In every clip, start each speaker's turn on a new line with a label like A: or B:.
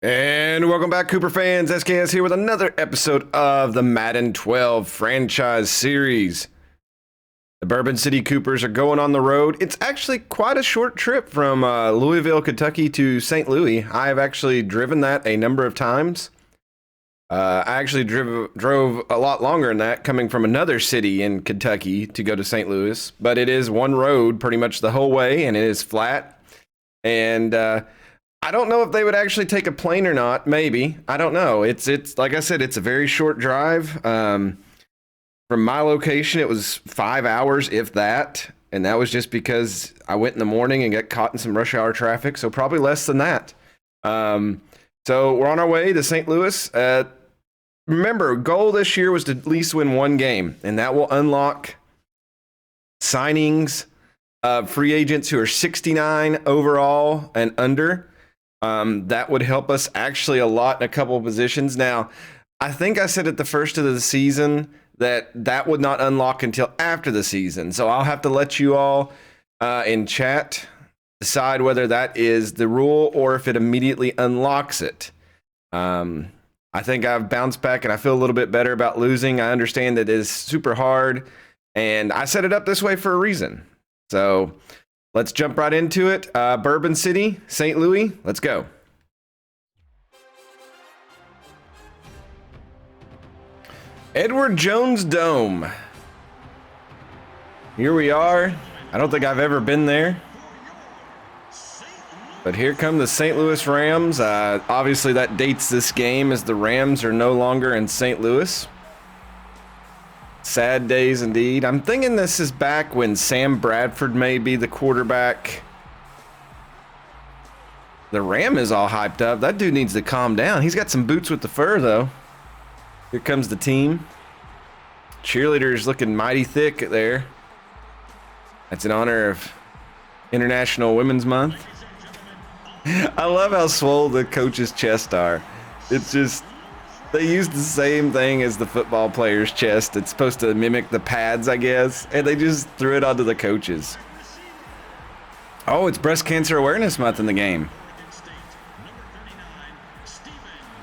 A: And welcome back, Cooper fans. SKS here with another episode of the Madden 12 franchise series. The Bourbon City Coopers are going on the road. It's actually quite a short trip from Louisville, Kentucky to St. Louis. I have actually driven that a number of times. I actually drove a lot longer than that, coming from another city in Kentucky to go to St. Louis. But it is one road pretty much the whole way, and it is flat. And I don't know if they would actually take a plane or not. Maybe. I don't know. It's like I said, it's a very short drive. From my location, it was 5 hours, if that. And that was just because I went in the morning and got caught in some rush hour traffic. So probably less than that. So we're on our way to St. Louis. Remember, goal this year was to at least win one game. And that will unlock signings of free agents who are 69 overall and under. That would help us actually a lot in a couple of positions. Now, I think I said at the first of the season that would not unlock until after the season. So I'll have to let you all in chat decide whether that is the rule or if it immediately unlocks it. I think I've bounced back and I feel a little bit better about losing. I understand that it is super hard, and I set it up this way for a reason. So let's jump right into it. Bourbon City, St. Louis, let's go. Edward Jones Dome. Here we are. I don't think I've ever been there. But here come the St. Louis Rams. Obviously that dates this game as the Rams are no longer in St. Louis. Sad days indeed. I'm thinking this is back when Sam Bradford may be the quarterback. The Ram is all hyped up. That dude needs to calm down. He's got some boots with the fur, though. Here comes the team. Cheerleaders looking mighty thick there. That's in honor of International Women's Month. I love how swole the coach's chests are. It's just... they used the same thing as the football player's chest. It's supposed to mimic the pads, I guess. And they just threw it onto the coaches. Oh, it's Breast Cancer Awareness Month in the game.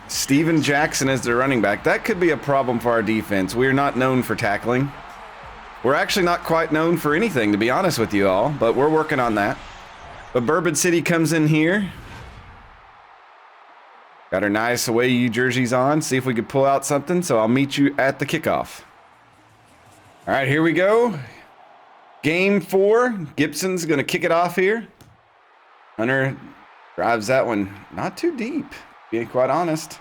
A: Steven Jackson is the running back. That could be a problem for our defense. We are not known for tackling. We're actually not quite known for anything, to be honest with you all. But we're working on that. But Bourbon City comes in here. Got our nice away U jerseys on. See if we could pull out something. So I'll meet you at the kickoff. All right, here we go. Game 4. Gibson's going to kick it off here. Hunter drives that one not too deep, being quite honest.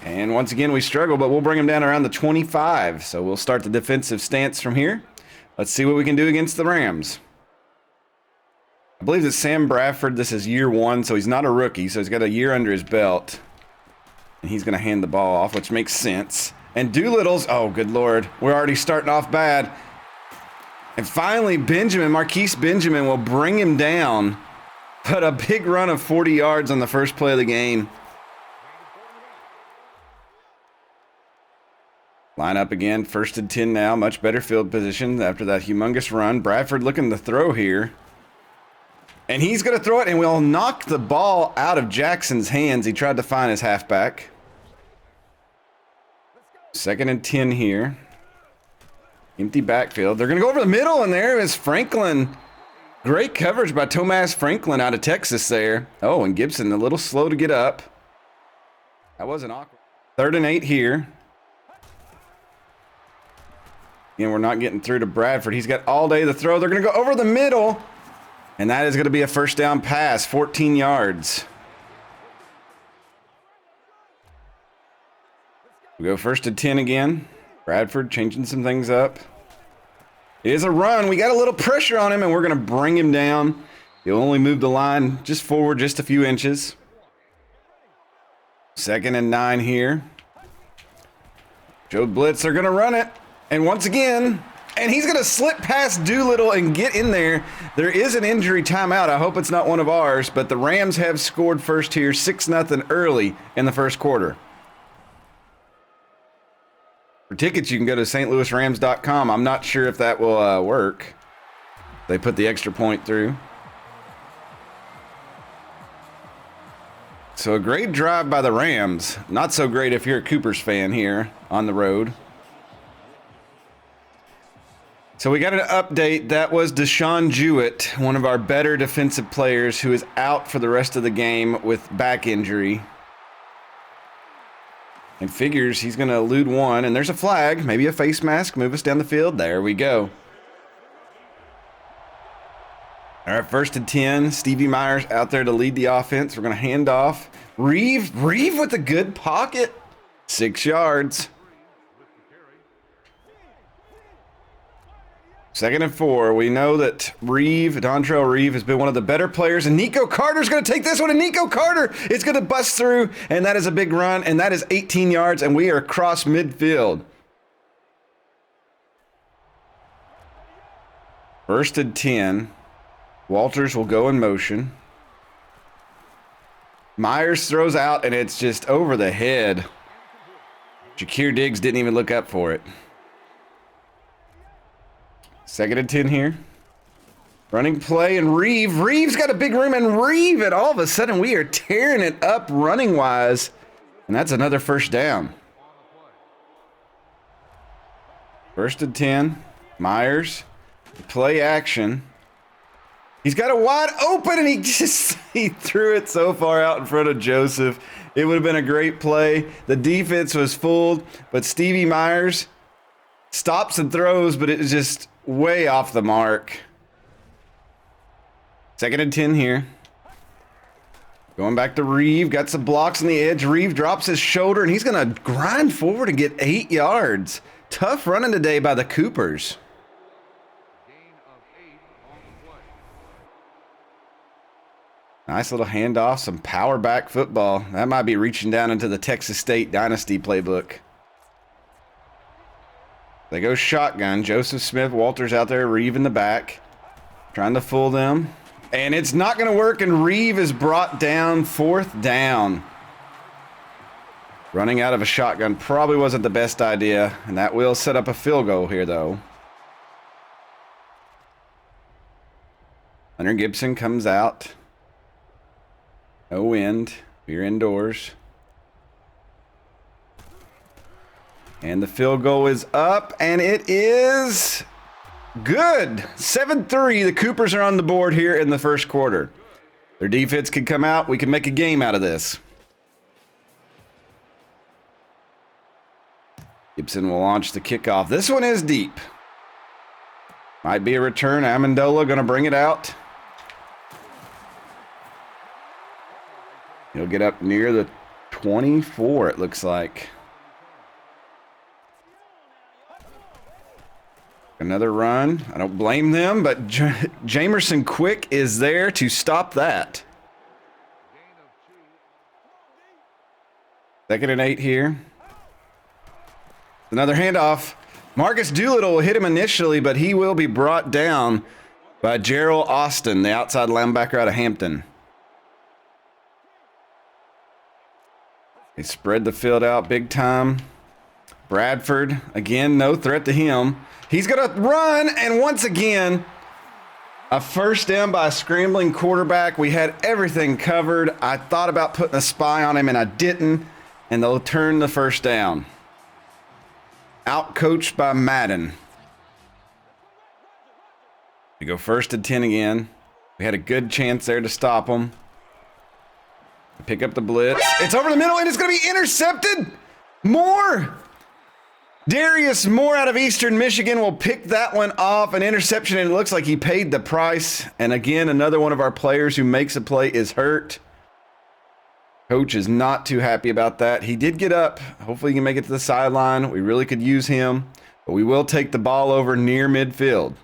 A: And once again, we struggle, but we'll bring him down around the 25. So we'll start the defensive stance from here. Let's see what we can do against the Rams. I believe that Sam Bradford, this is year 1, so he's not a rookie, so he's got a year under his belt. And he's going to hand the ball off, which makes sense. And Doolittle's, oh, good Lord, we're already starting off bad. And finally, Marquise Benjamin will bring him down. But a big run of 40 yards on the first play of the game. Line up again, 1st and 10 now, much better field position after that humongous run. Bradford looking to throw here. And he's going to throw it, and we'll knock the ball out of Jackson's hands. He tried to find his halfback. 2nd and 10 here. Empty backfield. They're going to go over the middle, and there is Franklin. Great coverage by Tomas Franklin out of Texas there. Oh, and Gibson a little slow to get up. That wasn't awkward. 3rd and 8 here. Again, we're not getting through to Bradford. He's got all day to throw. They're going to go over the middle. And that is going to be a first down pass, 14 yards. We go 1st and 10 again. Bradford changing some things up. It is a run. We got a little pressure on him, and we're going to bring him down. He'll only move the line just forward just a few inches. 2nd and 9 here. Joe Blitz, they're going to run it. And once again, and he's going to slip past Doolittle and get in there. There is an injury timeout. I hope it's not one of ours, but the Rams have scored first here, 6-0 early in the first quarter. For tickets, you can go to stlouisrams.com. I'm not sure if that will work. They put the extra point through. So a great drive by the Rams. Not so great if you're a Coopers fan here on the road. So we got an update. That was Deshaun Jewett, one of our better defensive players, who is out for the rest of the game with back injury. And figures he's going to elude one. And there's a flag, maybe a face mask, move us down the field. There we go. All right, 1st and 10. Stevie Myers out there to lead the offense. We're going to hand off. Reeve with a good pocket. 6 yards. 2nd and 4. We know that Dontrell Reeve has been one of the better players. And Nico Carter's going to take this one. And Nico Carter is going to bust through. And that is a big run. And that is 18 yards. And we are across midfield. 1st and 10. Walters will go in motion. Myers throws out, and it's just over the head. Ja'Kyr Diggs didn't even look up for it. 2nd and 10 here. Running play, and Reeve's got a big room, and and all of a sudden we are tearing it up running-wise, and that's another 1st down. 1st and 10. Myers, play action. He's got it wide open, and he threw it so far out in front of Joseph. It would have been a great play. The defense was fooled, but Stevie Myers stops and throws, but it was just way off the mark. 2nd and 10 here. Going back to Reeve. Got some blocks on the edge. Reeve drops his shoulder, and he's going to grind forward and get 8 yards. Tough running today by the Coopers. Nice little handoff, some power back football. That might be reaching down into the Texas State Dynasty playbook. They go shotgun. Joseph Smith, Walters out there, Reeve in the back. Trying to fool them. And it's not going to work, and Reeve is brought down, 4th down. Running out of a shotgun probably wasn't the best idea, and that will set up a field goal here, though. Hunter Gibson comes out. No wind. We're indoors. And the field goal is up, and it is good. 7-3. The Coopers are on the board here in the 1st quarter. Their defense could come out. We can make a game out of this. Gibson will launch the kickoff. This one is deep. Might be a return. Amendola going to bring it out. He'll get up near the 24, it looks like. Another run. I don't blame them, but Jamerson Quick is there to stop that. 2nd and 8 here. Another handoff. Marcus Doolittle will hit him initially, but he will be brought down by Gerald Austin, the outside linebacker out of Hampton. They spread the field out big time. Bradford, again, no threat to him. He's going to run, and once again, a 1st down by a scrambling quarterback. We had everything covered. I thought about putting a spy on him, and I didn't, and they'll turn the 1st down. Outcoached by Madden. We go 1st and 10 again. We had a good chance there to stop them. Pick up the blitz. It's over the middle, and it's going to be intercepted. Moore. Darius Moore out of Eastern Michigan will pick that one off. An interception, and it looks like he paid the price. And again, another one of our players who makes a play is hurt. Coach is not too happy about that. He did get up. Hopefully he can make it to the sideline. We really could use him. But we will take the ball over near midfield.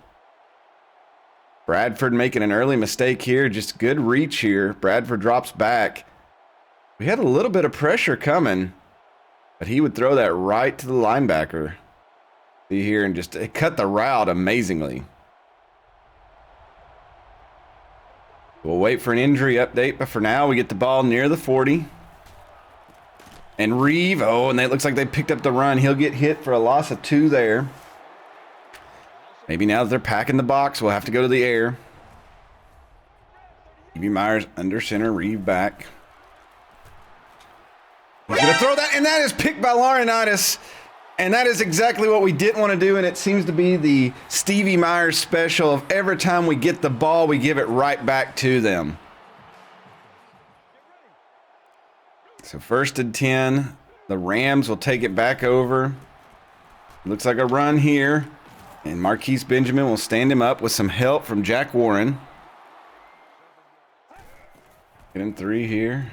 A: Bradford making an early mistake here. Just good reach here. Bradford drops back. We had a little bit of pressure coming, but he would throw that right to the linebacker. See here, and just it cut the route amazingly. We'll wait for an injury update, but for now we get the ball near the 40. And Reeve, and it looks like they picked up the run. He'll get hit for a loss of 2 there. Maybe now that they're packing the box, we'll have to go to the air. Stevie Myers under center, Reeve back. He's going to throw that, and that is picked by Laurinaitis. And that is exactly what we didn't want to do, and it seems to be the Stevie Myers special of every time we get the ball, we give it right back to them. So 1st and 10, the Rams will take it back over. Looks like a run here, and Marquise Benjamin will stand him up with some help from Jack Warren. Get him 3 here.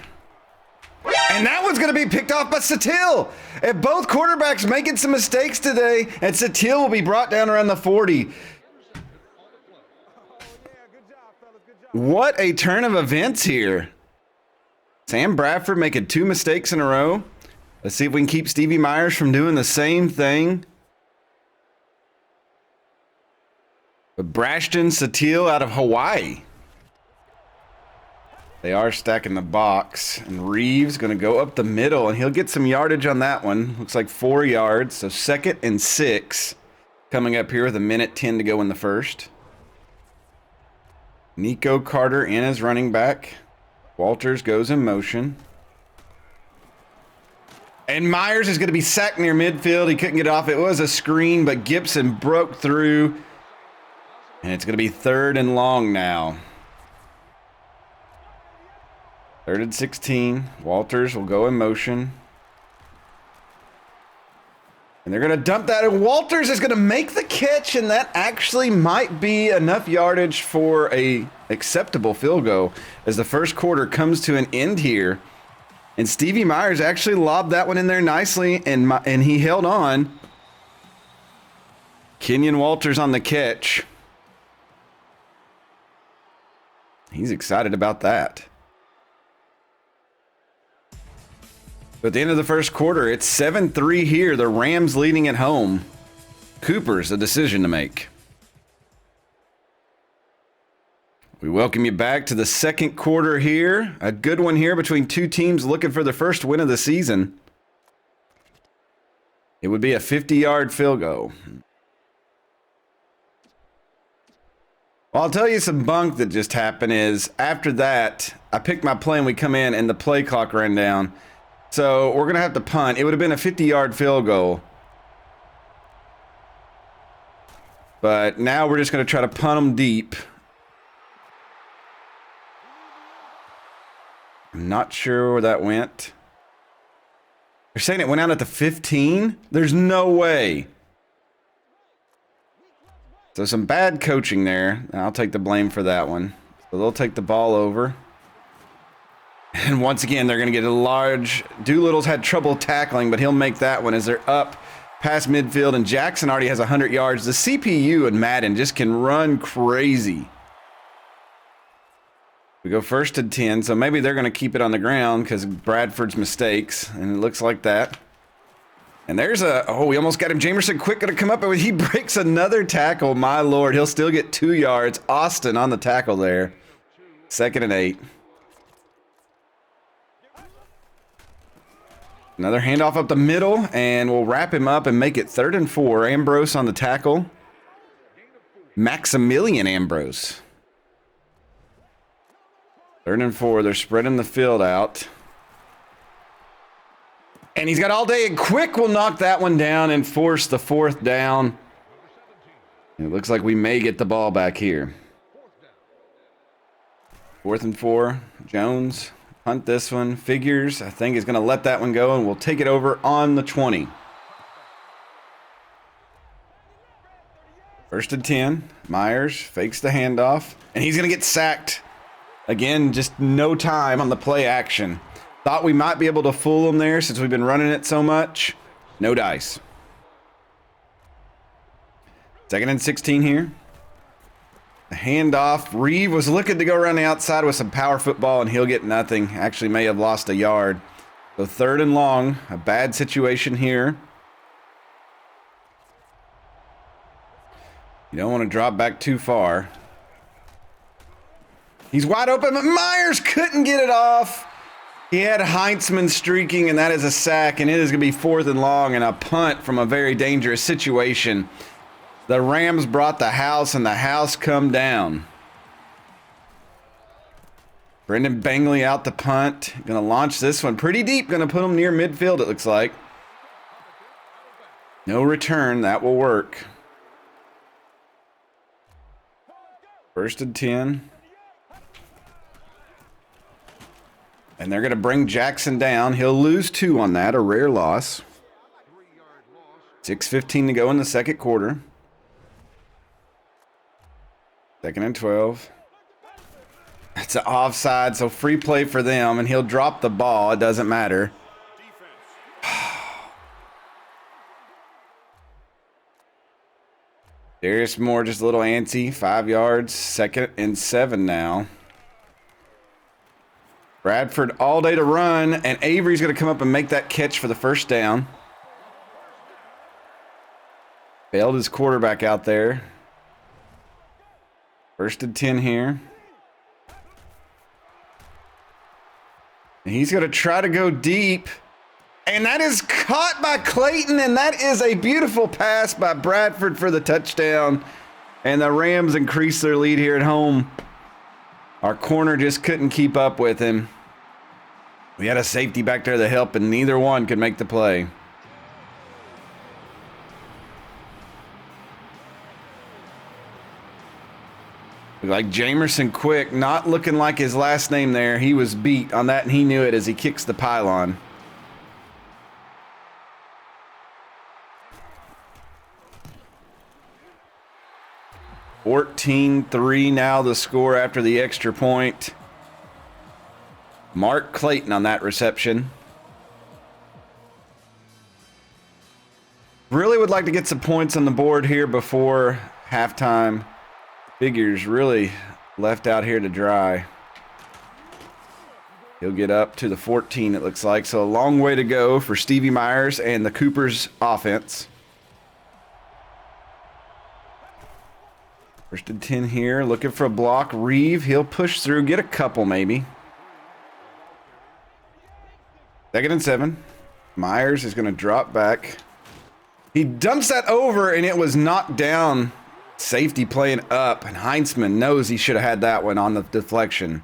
A: And that one's going to be picked off by Satil. And both quarterbacks making some mistakes today. And Satil will be brought down around the 40. What a turn of events here. Sam Bradford making 2 mistakes in a row. Let's see if we can keep Stevie Myers from doing the same thing. But Brashton Satil out of Hawaii. They are stacking the box, and Reeves going to go up the middle, and he'll get some yardage on that one. Looks like 4 yards, so 2nd and 6 coming up here with 1:10 to go in the first. Nico Carter in as running back. Walters goes in motion. And Myers is going to be sacked near midfield. He couldn't get off. It was a screen, but Gibson broke through, and it's going to be 3rd and long now. 3rd and 16. Walters will go in motion. And they're going to dump that, and Walters is going to make the catch, and that actually might be enough yardage for a acceptable field goal as the first quarter comes to an end here. And Stevie Myers actually lobbed that one in there nicely, and he held on. Kenyon Walters on the catch. He's excited about that. But at the end of the first quarter, it's 7-3 here. The Rams leading at home. Cooper's a decision to make. We welcome you back to the second quarter here. A good one here between two teams looking for the first win of the season. It would be a 50-yard field goal. Well, I'll tell you some bunk that just happened is after that, I picked my play and we come in and the play clock ran down. So we're going to have to punt. It would have been a 50-yard field goal. But now we're just going to try to punt them deep. I'm not sure where that went. They're saying it went out at the 15? There's no way. So some bad coaching there. I'll take the blame for that one. So they'll take the ball over. And once again, they're going to get a large... Doolittle's had trouble tackling, but he'll make that one as they're up past midfield. And Jackson already has 100 yards. The CPU and Madden just can run crazy. We go 1st and 10, so maybe they're going to keep it on the ground because Bradford's mistakes. And it looks like that. And there's a... Oh, we almost got him. Jamerson Quick going to come up, and he breaks another tackle. My Lord, he'll still get 2 yards. Austin on the tackle there. 2nd and 8. Another handoff up the middle, and we'll wrap him up and make it 3rd and 4. Ambrose on the tackle. Maximilian Ambrose. 3rd and 4. They're spreading the field out. And he's got all day, and Quick will knock that one down and force the 4th down. It looks like we may get the ball back here. 4th and 4. Jones. Hunt this one. Figures, I think, is going to let that one go, and we'll take it over on the 20. 1st and 10. Myers fakes the handoff, and he's going to get sacked. Again, just no time on the play action. Thought we might be able to fool him there since we've been running it so much. No dice. 2nd and 16 here. The handoff. Reeve was looking to go around the outside with some power football, and he'll get nothing. Actually may have lost a yard. So 3rd and long. A bad situation here. You don't want to drop back too far. He's wide open, but Myers couldn't get it off. He had Heintzman streaking, and that is a sack, and it is going to be 4th and long and a punt from a very dangerous situation. The Rams brought the house, and the house come down. Brendan Bangley out to punt. Going to launch this one pretty deep. Going to put him near midfield, it looks like. No return. That will work. 1st and 10. And they're going to bring Jackson down. He'll lose 2 on that, a rare loss. 6:15 to go in the second quarter. 2nd and 12. It's an offside, so free play for them, and he'll drop the ball. It doesn't matter. Darius Moore just a little antsy. 5 yards. 2nd and 7 now. Bradford all day to run, and Avery's going to come up and make that catch for the first down. Bailed his quarterback out there. 1st and 10 here. And he's going to try to go deep. And that is caught by Clayton, and that is a beautiful pass by Bradford for the touchdown. And the Rams increase their lead here at home. Our corner just couldn't keep up with him. We had a safety back there to help, and neither one could make the play. Like Jamerson Quick, not looking like his last name there. He was beat on that, and he knew it as he kicks the pylon. (14-3) now the score after the extra point. Mark Clayton on that reception. Really would like to get some points on the board here before halftime. Figures really left out here to dry. He'll get up to the 14, it looks like. So a long way to go for Stevie Myers and the Coopers offense. 1st and 10 here. Looking for a block. Reeve, he'll push through. Get a couple maybe. 2nd and 7. Myers is going to drop back. He dumps that over, and it was knocked down. Safety playing up, and Heinzman knows he should have had that one on the deflection.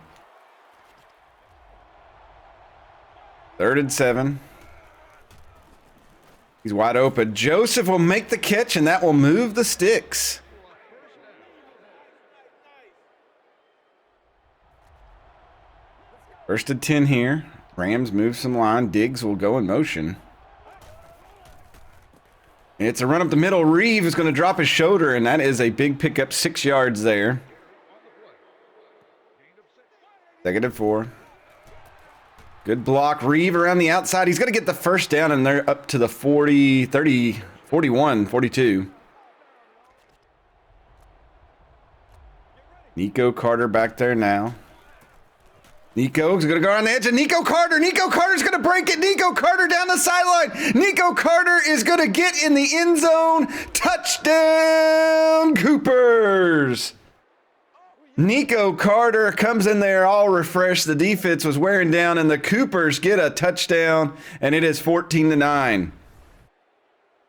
A: 3rd and 7. He's wide open. Joseph will make the catch, and that will move the sticks. First and 10 here. Rams move some line. Diggs will go in motion. It's a run up the middle. Reeve is going to drop his shoulder, and that is a big pickup, 6 yards there. 2nd and 4. Good block. Reeve around the outside. He's going to get the first down, and they're up to the 40, 30, 41, 42. Nico Carter back there now. Nico's going to go around the edge, and Nico Carter's going to break it. Nico Carter down the sideline. Nico Carter is going to get in the end zone. Touchdown, Coopers. Nico Carter comes in there all refreshed. The defense was wearing down, and the Coopers get a touchdown, and it is 14-9.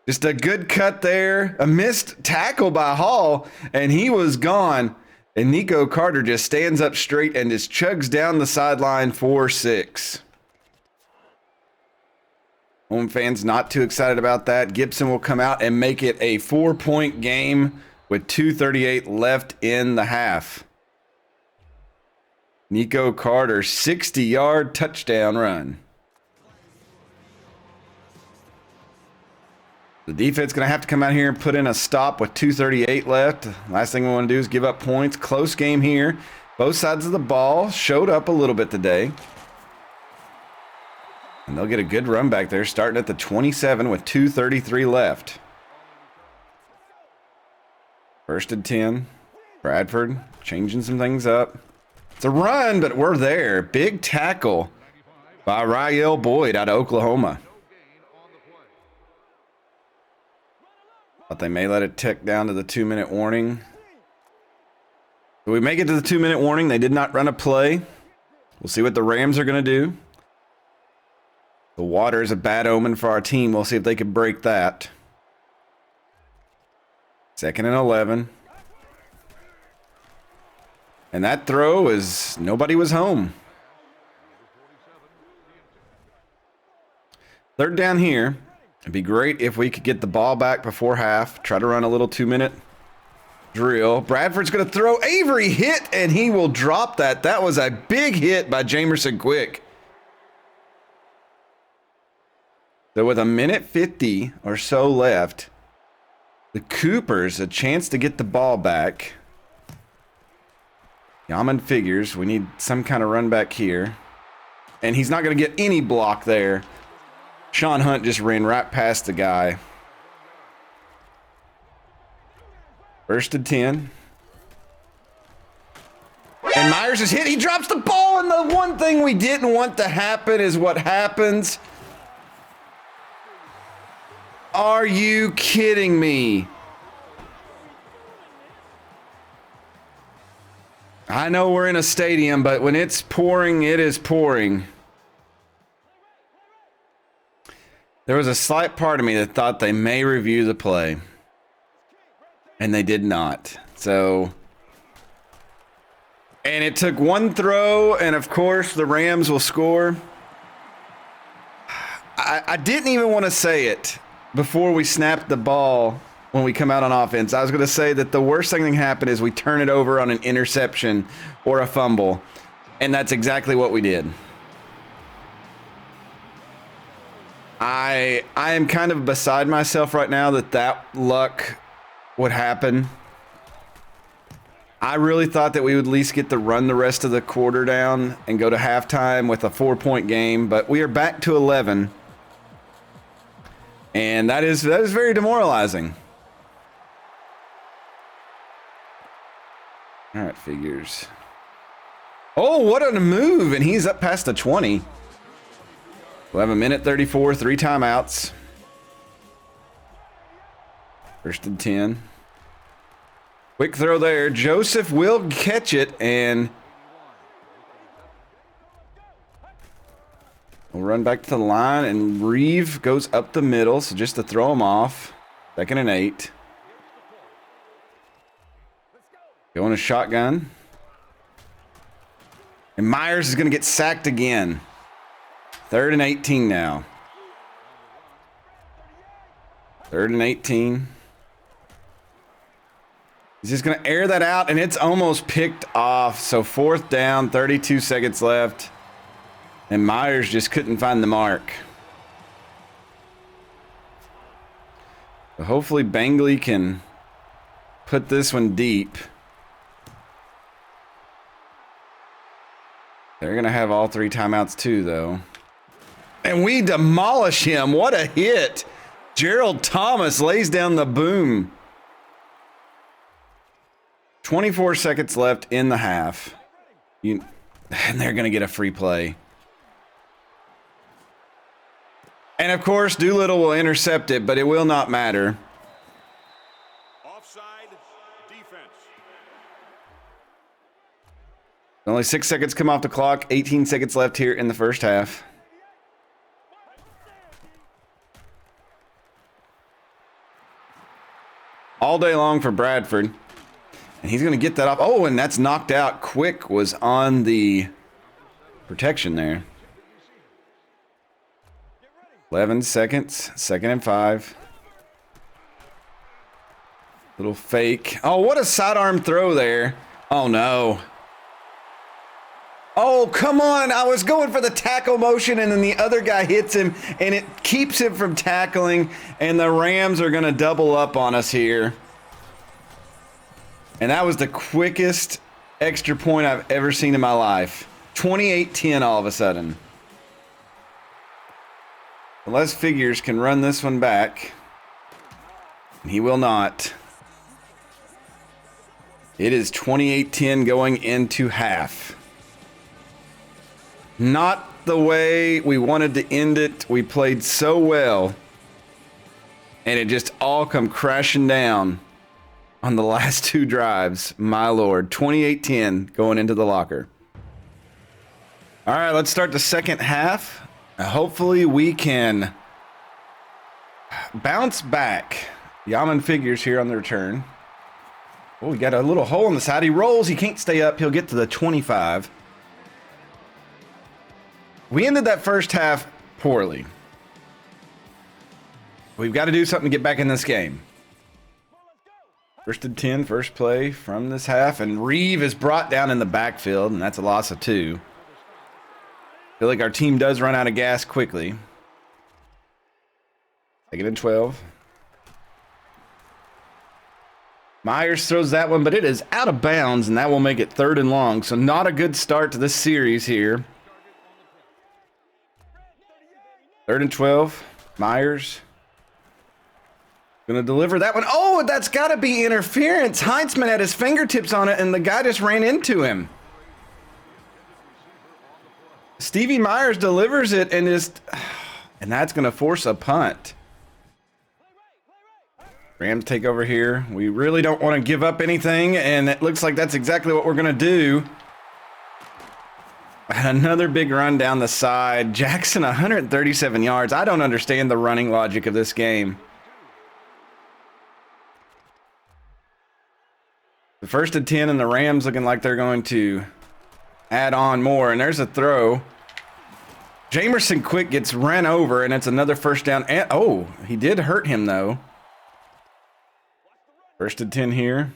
A: Just a good cut there. A missed tackle by Hall, and he was gone. And Nico Carter just stands up straight and just chugs down the sideline for 6. Home fans not too excited about that. Gibson will come out and make it a 4-point game with 2:38 left in the half. Nico Carter, 60-yard touchdown run. The defense going to have to come out here and put in a stop with 2:38 left. Last thing we want to do is give up points. Close game here. Both sides of the ball showed up a little bit today. And they'll get a good run back there, starting at the 27 with 2:33 left. 1st and 10. Bradford changing some things up. It's a run, but we're there. Big tackle by Rael Boyd out of Oklahoma. But they may let it tick down to the 2-minute warning. So we make it to the 2-minute warning. They did not run a play. We'll see what the Rams are going to do. The water is a bad omen for our team. We'll see if they can break that. 2nd and 11. And that throw is nobody was home. Third down here. It'd be great if we could get the ball back before half. Try to run a little 2-minute drill. Bradford's going to throw. Avery hit, and he will drop that. That was a big hit by Jamerson Quick. So with 1:50 or so left, the Coopers a chance to get the ball back. Yaman figures we need some kind of run back here. And he's not going to get any block there. Sean Hunt just ran right past the guy. 1st and 10. And Myers is hit. He drops the ball, and the one thing we didn't want to happen is what happens. Are you kidding me? I know we're in a stadium, but when it's pouring, it is pouring. There was a slight part of me that thought they may review the play. And they did not. So, and it took one throw, and of course the Rams will score. I didn't even want to say it before we snapped the ball when we come out on offense. I was going to say that the worst thing that can happen is we turn it over on an interception or a fumble. And that's exactly what we did. I am kind of beside myself right now that luck would happen. I really thought that we would at least get to run the rest of the quarter down and go to halftime with a 4-point game, but we are back to 11. And that is very demoralizing. All right, figures. Oh, what a move, and he's up past the 20. We'll have 1:34, 3 timeouts. 1st and 10. Quick throw there. Joseph will catch it, and we'll run back to the line, and Reeve goes up the middle, so just to throw him off. 2nd and 8. Going a shotgun. And Myers is going to get sacked again. 3rd and 18 now. 3rd and 18. He's just going to air that out, and it's almost picked off. So 4th down, 32 seconds left. And Myers just couldn't find the mark. So hopefully Bangley can put this one deep. They're going to have all 3 timeouts too, though. And we demolish him. What a hit. Gerald Thomas lays down the boom. 24 seconds left in the half. And they're going to get a free play. And, of course, Doolittle will intercept it, but it will not matter.
B: Offside defense.
A: Only 6 seconds come off the clock. 18 seconds left here in the first half. All day long for Bradford. And he's going to get that off. Oh, and that's knocked out. Quick was on the protection there. 11 seconds. 2nd and 5. Little fake. Oh, what a sidearm throw there. Oh, no. Oh, come on. I was going for the tackle motion, and then the other guy hits him, and it keeps him from tackling, and the Rams are going to double up on us here. And that was the quickest extra point I've ever seen in my life. 28-10 all of a sudden. Unless Figures can run this one back. And he will not. It is 28-10 going into half. Not the way we wanted to end it. We played so well. And it just all come crashing down on the last 2 drives. My Lord. 28-10 going into the locker. All right, let's start the second half. Hopefully we can bounce back. Yaman Figures here on the return. Oh, we got a little hole in the side. He rolls. He can't stay up. He'll get to the 25. We ended that first half poorly.
B: We've got to do something to get back in this game. 1st and 10, first play from this half, and Reeve is brought down in the backfield, and that's a loss of 2. Feel like our team does run out of gas quickly. 2nd and 12. Myers throws that one, but it is out of bounds, and that will make it 3rd and long. So not a good start to this series here. 3rd and 12. Myers gonna deliver that one. Oh, that's got to be interference. Heintzman had his fingertips on it, and the guy just ran into him. Stevie Myers delivers it, and that's gonna force a punt. Rams take over here. We really don't want to give up anything, and it looks like that's exactly what we're going to do. Another big run down the side. Jackson, 137 yards. I don't understand the running logic of this game. The 1st and 10, and the Rams looking like they're going to add on more, and there's a throw. Jamerson Quick gets ran over, and it's another 1st down. And, oh, he did hurt him, though. 1st and 10 here.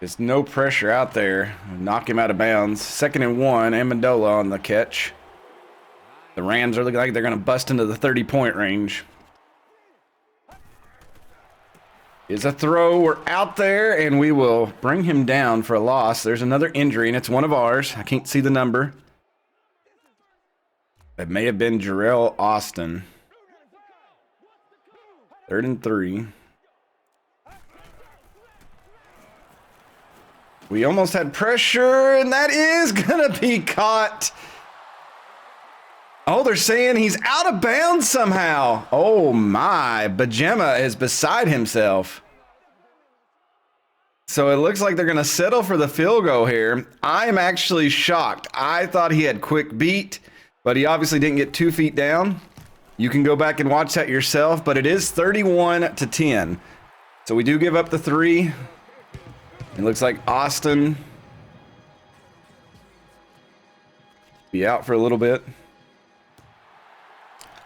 B: Just no pressure out there. Knock him out of bounds. 2nd and 1. Amendola on the catch. The Rams are looking like they're going to bust into the 30-point range. Is a throw. We're out there, and we will bring him down for a loss. There's another injury, and it's one of ours. I can't see the number. It may have been Jarrell Austin. 3rd and 3. We almost had pressure, and that is going to be caught. Oh, they're saying he's out of bounds somehow. Oh, my. Bajema is beside himself. So it looks like they're going to settle for the field goal here. I'm actually shocked. I thought he had quick beat, but he obviously didn't get 2 feet down. You can go back and watch that yourself, but it is 31-10. So we do give up the 3. It looks like Austin be out for a little bit.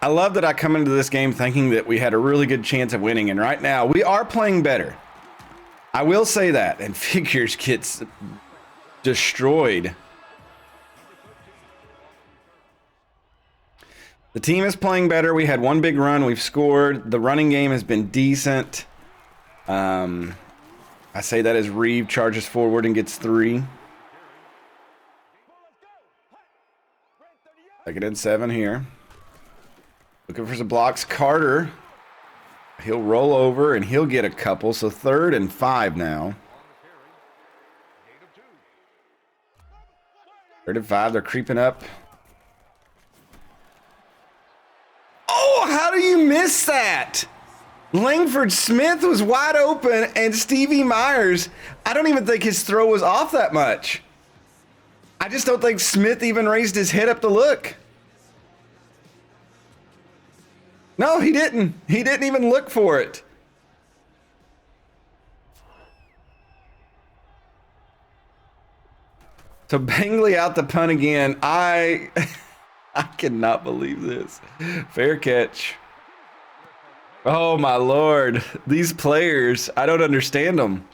B: I love that I come into this game thinking that we had a really good chance of winning, and right now we are playing better. I will say that, and Figures gets destroyed. The team is playing better. We had one big run. We've scored. The running game has been decent. I say that as Reeve charges forward and gets 3. 2nd and 7 here. Looking for some blocks. Carter. He'll roll over and he'll get a couple. So 3rd and 5 now. 3rd and 5. They're creeping up. Oh, how do you miss that? Langford Smith was wide open, and Stevie Myers, I don't even think his throw was off that much. I just don't think Smith even raised his head up to look. No, he didn't. He didn't even look for it. So Bangley out the punt again. I cannot believe this. Fair catch. Oh, my Lord. These players, I don't understand them.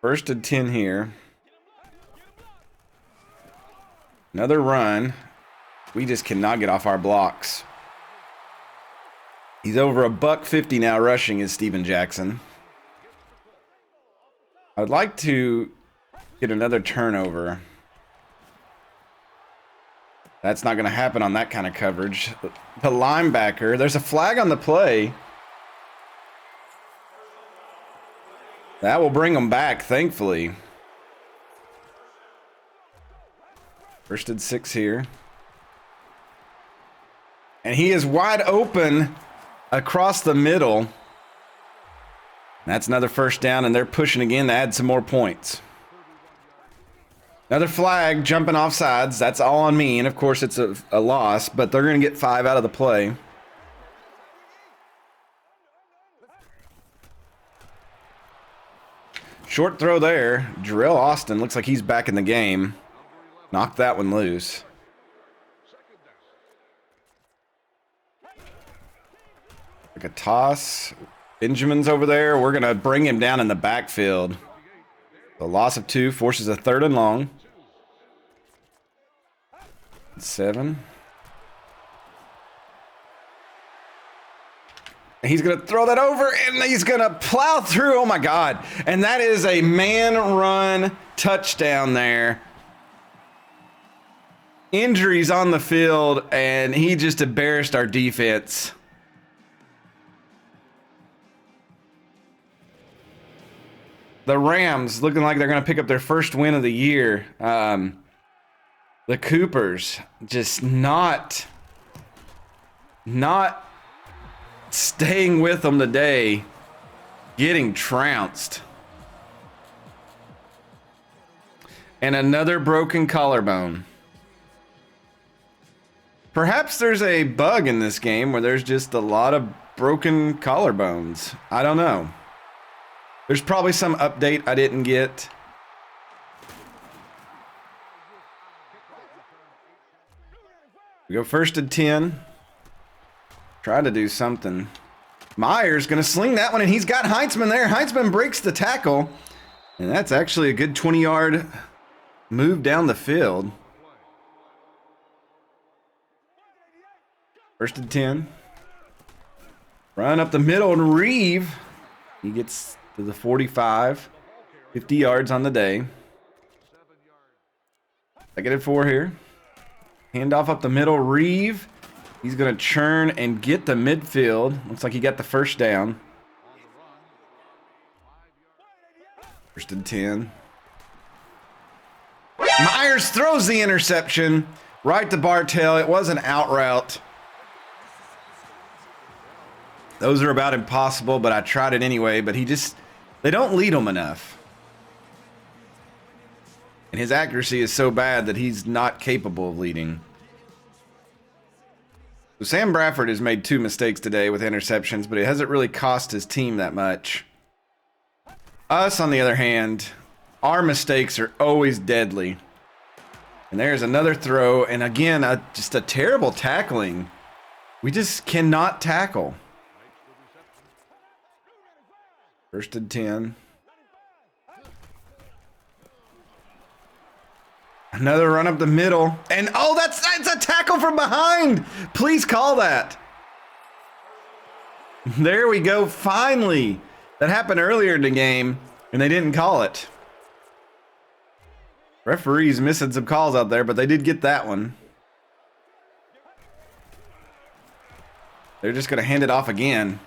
B: 1st and 10 here. Another run. We just cannot get off our blocks. He's over $150 now rushing is Steven Jackson. I'd like to get another turnover. That's not going to happen on that kind of coverage. The linebacker, there's a flag on the play. That will bring them back, thankfully. 1st and 6 here. And he is wide open across the middle. That's another 1st down, and they're pushing again to add some more points. Another flag, jumping off sides. That's all on me, and of course it's a loss, but they're going to get 5 out of the play. Short throw there. Jarrell Austin looks like he's back in the game. Knock that one loose. Like a toss. Benjamin's over there. We're going to bring him down in the backfield. The loss of 2 forces a 3rd and long. 7. He's going to throw that over, and he's going to plow through. Oh, my God. And that is a man-run touchdown there. Injuries on the field, and he just embarrassed our defense. The Rams looking like they're going to pick up their first win of the year. The Coopers just not staying with them today, getting trounced. And another broken collarbone. Perhaps there's a bug in this game where there's just a lot of broken collarbones. I don't know. There's probably some update I didn't get. We go 1st and 10. Try to do something. Myers going to sling that one, and he's got Heitzman there. Heitzman breaks the tackle, and that's actually a good 20-yard move down the field. 1st and 10. Run up the middle, and Reeve, he gets to the 45. 50 yards on the day. 2nd and 4 here. Handoff up the middle. Reeve. He's going to churn and get the midfield. Looks like he got the first down. 1st and 10. Myers throws the interception right to Bartell. It was an out route. Those are about impossible, but I tried it anyway. But they don't lead him enough. And his accuracy is so bad that he's not capable of leading. So Sam Bradford has made 2 mistakes today with interceptions, but it hasn't really cost his team that much. Us, on the other hand, our mistakes are always deadly. And there's another throw, and again, just a terrible tackling. We just cannot tackle. 1st and 10. Another run up the middle. And oh, that's a tackle from behind. Please call that. There we go. Finally. That happened earlier in the game, and they didn't call it. Referees missing some calls out there, but they did get that one. They're just going to hand it off again.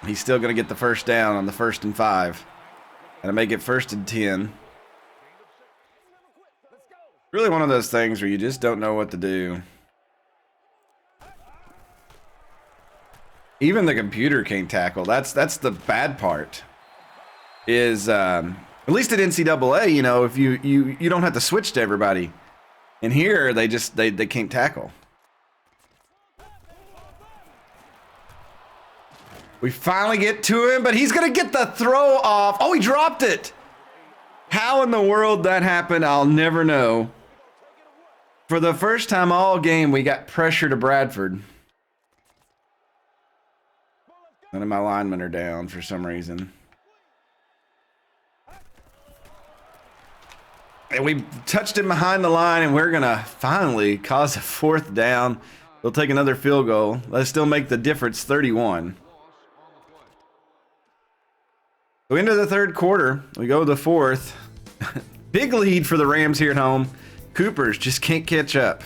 B: He's still going to get the first down on the 1st and 5. And make it 1st and 10. Really one of those things where you just don't know what to do. Even the computer can't tackle. That's the bad part. Is at least at NCAA, you know, if you don't have to switch to everybody. And here they can't tackle. We finally get to him, but he's gonna get the throw off. Oh, he dropped it. How in the world that happened, I'll never know. For the first time all game, we got pressure to Bradford. None of my linemen are down for some reason. And we touched him behind the line, and we're going to finally cause a 4th down. They'll take another field goal. Let's still make the difference 31. So into the 3rd quarter. We go to the 4th. Big lead for the Rams here at home. Coopers just can't catch up.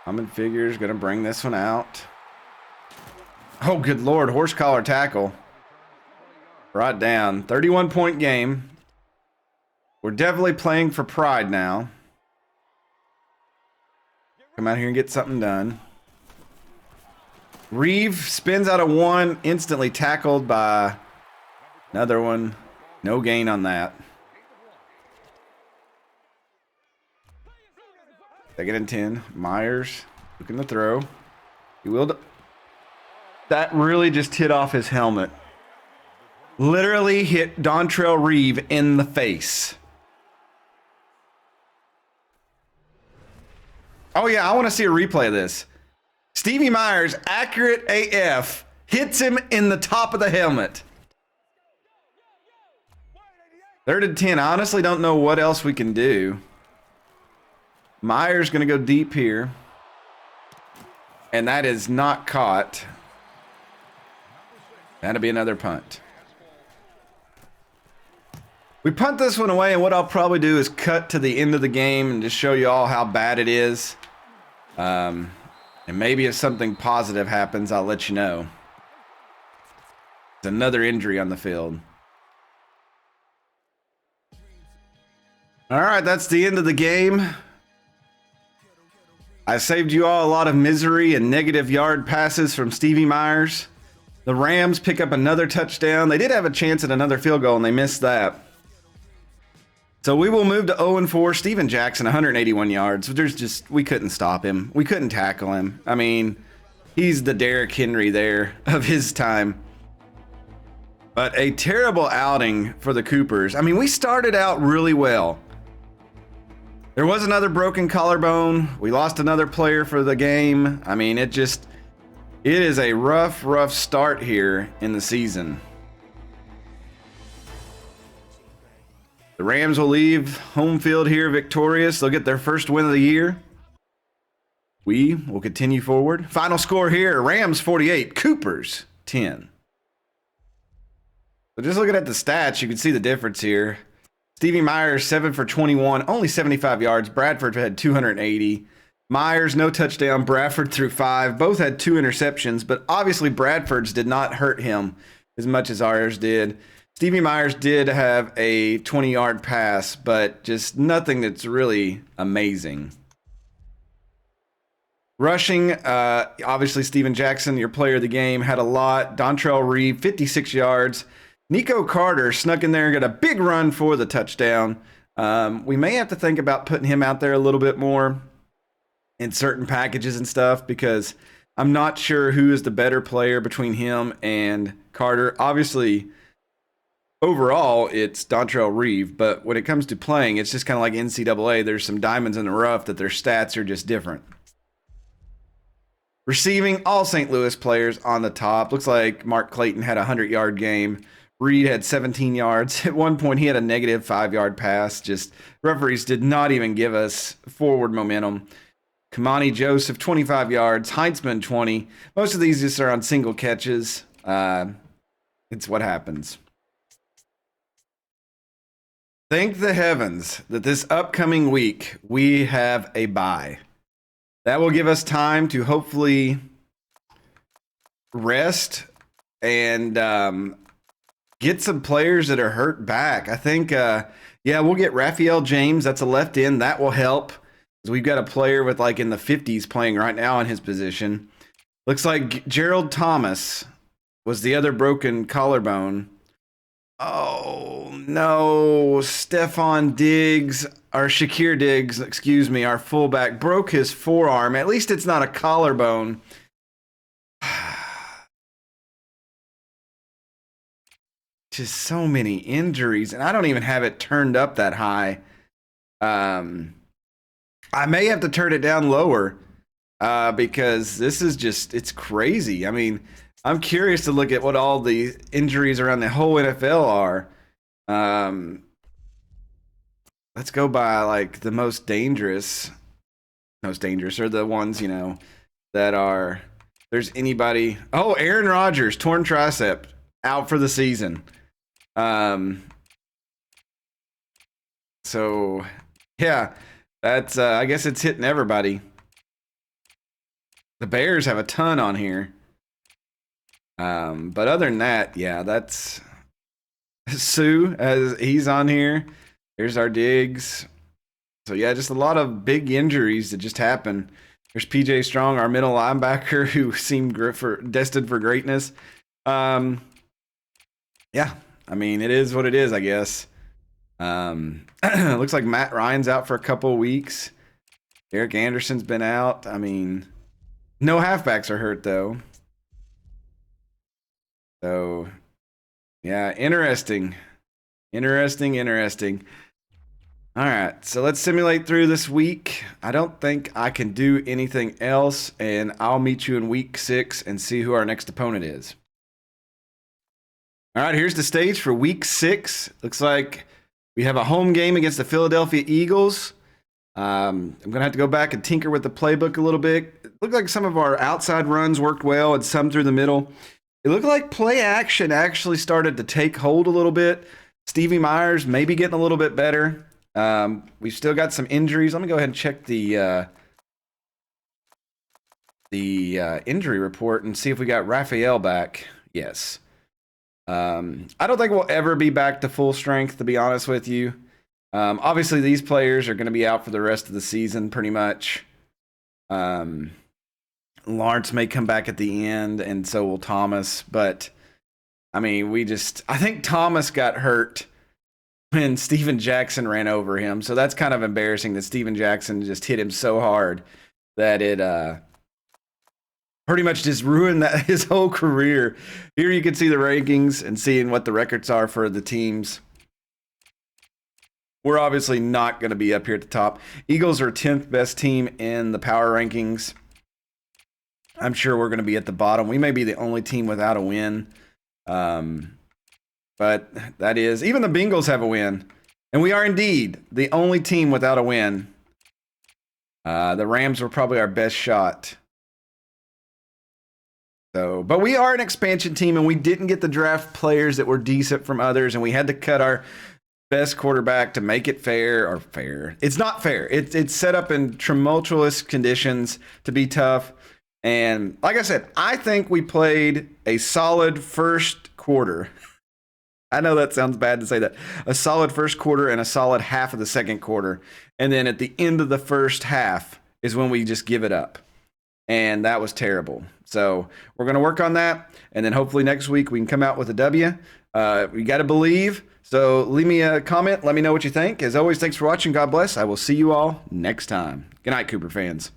B: Common Figures going to bring this one out. Oh, good Lord. Horse collar tackle. Brought down. 31-point game. We're definitely playing for pride now. Come out here and get something done. Reeve spins out of 1. Instantly tackled by another one. No gain on that. 2nd and 10. Myers looking to throw. He will. That really just hit off his helmet. literally hit Dontrell Reeve in the face. Oh yeah, I want to see a replay of this. Stevie Myers, accurate AF, hits him in the top of the helmet. 3rd and 10. I honestly don't know what else we can do. Myers going to go deep here. And that is not caught. That'll be another punt. We punt this one away, and what I'll probably do is cut to the end of the game and just show you all how bad it is. And maybe if something positive happens, I'll let you know. It's another injury on the field. All right, that's the end of the game. I saved you all a lot of misery and negative yard passes from Stevie Myers. The Rams pick up another touchdown. They did have a chance at another field goal, and they missed that. So we will move to 0-4. Steven Jackson, 181 yards. We couldn't stop him. We couldn't tackle him. I mean, he's the Derrick Henry there of his time. But a terrible outing for the Coopers. I mean, we started out really well. There was another broken collarbone. We lost another player for the game. I mean, it is a rough start here in the season. The Rams will leave home field here victorious. They'll get their first win of the year. We will continue forward. Final score here, Rams 48, Coopers 10. So just looking at the stats, you can see the difference here. Stevie Myers, 7 for 21, only 75 yards. Bradford had 280. Myers, no touchdown. Bradford threw 5. Both had 2 interceptions, but obviously Bradford's did not hurt him as much as ours did. Stevie Myers did have a 20-yard pass, but just nothing that's really amazing. Rushing, obviously Steven Jackson, your player of the game, had a lot. Dontrell Reeve, 56 yards. Nico Carter snuck in there and got a big run for the touchdown. We may have to think about putting him out there a little bit more in certain packages and stuff, because I'm not sure who is the better player between him and Carter. Obviously, overall, it's Dontrell Reeve, but when it comes to playing, it's just kind of like NCAA. There's some diamonds in the rough that their stats are just different. Receiving, all St. Louis players on the top. Looks like Mark Clayton had a 100-yard game. Reed had 17 yards. At one point, he had a negative 5-yard pass. Just referees did not even give us forward momentum. Kamani Joseph, 25 yards. Heinzman, 20. Most of these just are on single catches. It's what happens. Thank the heavens that this upcoming week we have a bye. That will give us time to hopefully rest and get some players that are hurt back. I think, we'll get Raphael James. That's a left end. That will help. Because we've got a player with like in the 50s playing right now in his position. Looks like Gerald Thomas was the other broken collarbone. Oh, no. Stephon Diggs, or Shakir Diggs, excuse me, our fullback, broke his forearm. At least it's not a collarbone. Just so many injuries, and I don't even have it turned up that high. I may have to turn it down lower because this is just, it's crazy. I mean, I'm curious to look at what all the injuries around the whole NFL are. Let's go by like the most dangerous are the ones, that are, there's anybody. Oh, Aaron Rodgers, torn tricep, out for the season. So yeah, that's, I guess it's hitting everybody. The Bears have a ton on here. But other than that, yeah, that's Sue, as he's on here. Here's our Diggs. So yeah, just a lot of big injuries that just happened. There's PJ Strong, our middle linebacker, who seemed destined for greatness. Yeah, I mean, it is what it is, I guess. Looks like Matt Ryan's out for a couple of weeks. Eric Anderson's been out. I mean, no halfbacks are hurt, though. So, Yeah, interesting. Interesting. All right, so let's simulate through this week. I don't think I can do anything else, and I'll meet you in week 6 and see who our next opponent is. All right, here's the stage for week 6. Looks like we have a home game against the Philadelphia Eagles. I'm going to have to go back and tinker with the playbook a little bit. It looked like some of our outside runs worked well and some through the middle. It looked like play action actually started to take hold a little bit. Stevie Myers maybe getting a little bit better. We've still got some injuries. Let me go ahead and check the injury report and see if we got Raphael back. Yes. I don't think we'll ever be back to full strength, to be honest with you. Obviously, these players are going to be out for the rest of the season, pretty much. Lawrence may come back at the end, and so will Thomas. But, I mean, I think Thomas got hurt when Steven Jackson ran over him. So that's kind of embarrassing that Steven Jackson just hit him so hard that it pretty much just ruined his whole career. Here you can see the rankings and seeing what the records are for the teams. We're obviously not going to be up here at the top. Eagles are 10th best team in the power rankings. I'm sure we're going to be at the bottom. We may be the only team without a win. But that is, even the Bengals have a win. And we are indeed the only team without a win. The Rams were probably our best shot. But we are an expansion team, and we didn't get the draft players that were decent from others, and we had to cut our best quarterback to make it fair. It's not fair. It's set up in tumultuous conditions to be tough. And like I said, I think we played a solid first quarter. I know that sounds bad to say that. A solid first quarter and a solid half of the second quarter. And then at the end of the first half is when we just give it up. And that was terrible. So we're going to work on that. And then hopefully next week we can come out with a W. We got to believe. So leave me a comment. Let me know what you think. As always, thanks for watching. God bless. I will see you all next time. Good night, Cooper fans.